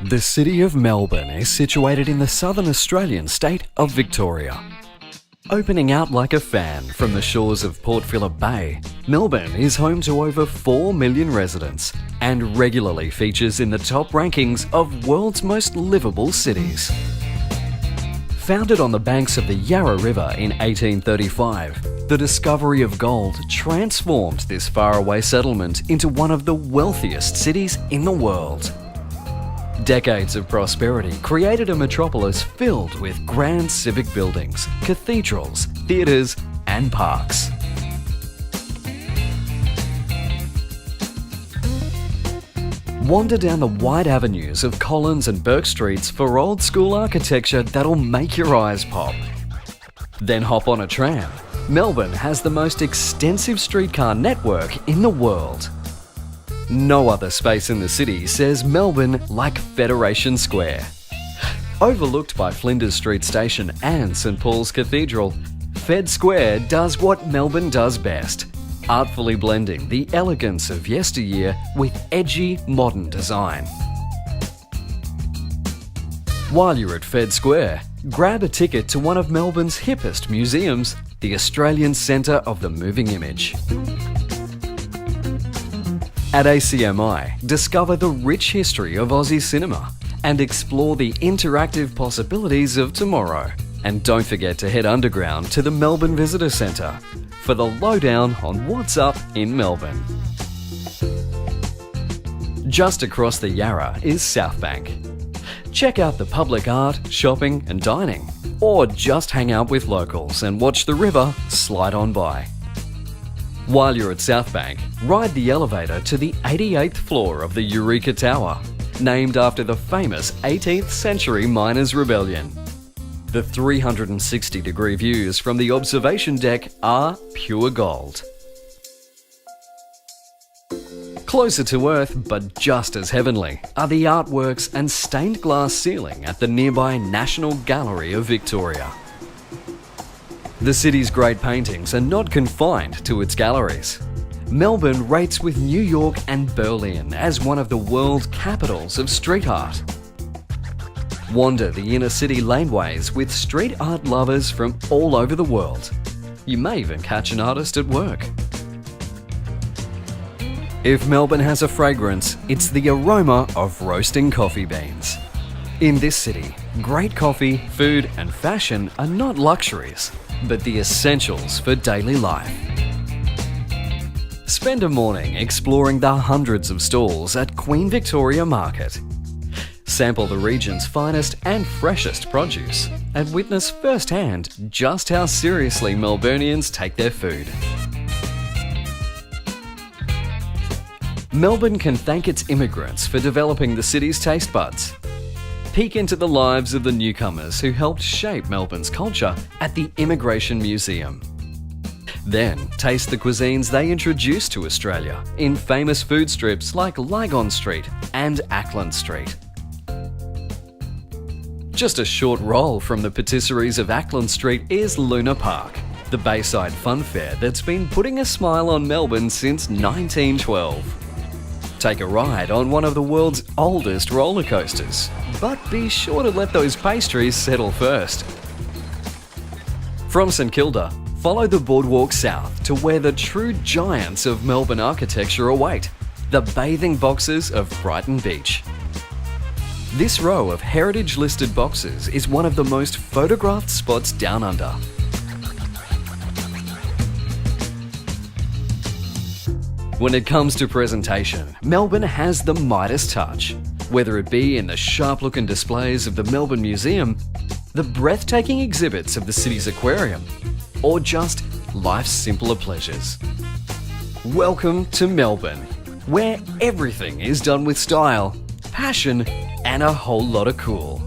The city of Melbourne is situated in the southern Australian state of Victoria. Opening out like a fan from the shores of Port Phillip Bay, Melbourne is home to over 4 million residents and regularly features in the top rankings of world's most livable cities. Founded on the banks of the Yarra River in 1835, the discovery of gold transformed this faraway settlement into one of the wealthiest cities in the world. Decades of prosperity created a metropolis filled with grand civic buildings, cathedrals, theatres and parks. Wander down the wide avenues of Collins and Burke Streets for old school architecture that'll make your eyes pop. Then hop on a tram. Melbourne has the most extensive streetcar network in the world. No other space in the city says Melbourne like Federation Square. Overlooked by Flinders Street Station and St Paul's Cathedral, Fed Square does what Melbourne does best, artfully blending the elegance of yesteryear with edgy modern design. While you're at Fed Square, grab a ticket to one of Melbourne's hippest museums, the Australian Centre of the Moving Image. At ACMI, discover the rich history of Aussie cinema and explore the interactive possibilities of tomorrow. And don't forget to head underground to the Melbourne Visitor Centre for the lowdown on what's up in Melbourne. Just across the Yarra is South Bank. Check out the public art, shopping and dining, or just hang out with locals and watch the river slide on by. While you're at South Bank, ride the elevator to the 88th floor of the Eureka Tower, named after the famous 18th century miners' rebellion. The 360-degree views from the observation deck are pure gold. Closer to Earth, but just as heavenly, are the artworks and stained glass ceiling at the nearby National Gallery of Victoria. The city's great paintings are not confined to its galleries. Melbourne rates with New York and Berlin as one of the world capitals of street art. Wander the inner city laneways with street art lovers from all over the world. You may even catch an artist at work. If Melbourne has a fragrance, it's the aroma of roasting coffee beans. In this city, great coffee, food and fashion are not luxuries, but the essentials for daily life. Spend a morning exploring the hundreds of stalls at Queen Victoria Market. Sample the region's finest and freshest produce and witness firsthand just how seriously Melburnians take their food. Melbourne can thank its immigrants for developing the city's taste buds. Peek into the lives of the newcomers who helped shape Melbourne's culture at the Immigration Museum. Then, taste the cuisines they introduced to Australia in famous food strips like Lygon Street and Ackland Street. Just a short roll from the patisseries of Ackland Street is Luna Park, the Bayside fun fair that's been putting a smile on Melbourne since 1912. Take a ride on one of the world's oldest roller coasters, but be sure to let those pastries settle first. From St Kilda, follow the boardwalk south to where the true giants of Melbourne architecture await, the bathing boxes of Brighton Beach. This row of heritage-listed boxes is one of the most photographed spots down under. When it comes to presentation, Melbourne has the Midas touch. Whether it be in the sharp-looking displays of the Melbourne Museum, the breathtaking exhibits of the city's aquarium, or just life's simpler pleasures. Welcome to Melbourne, where everything is done with style, passion, and a whole lot of cool.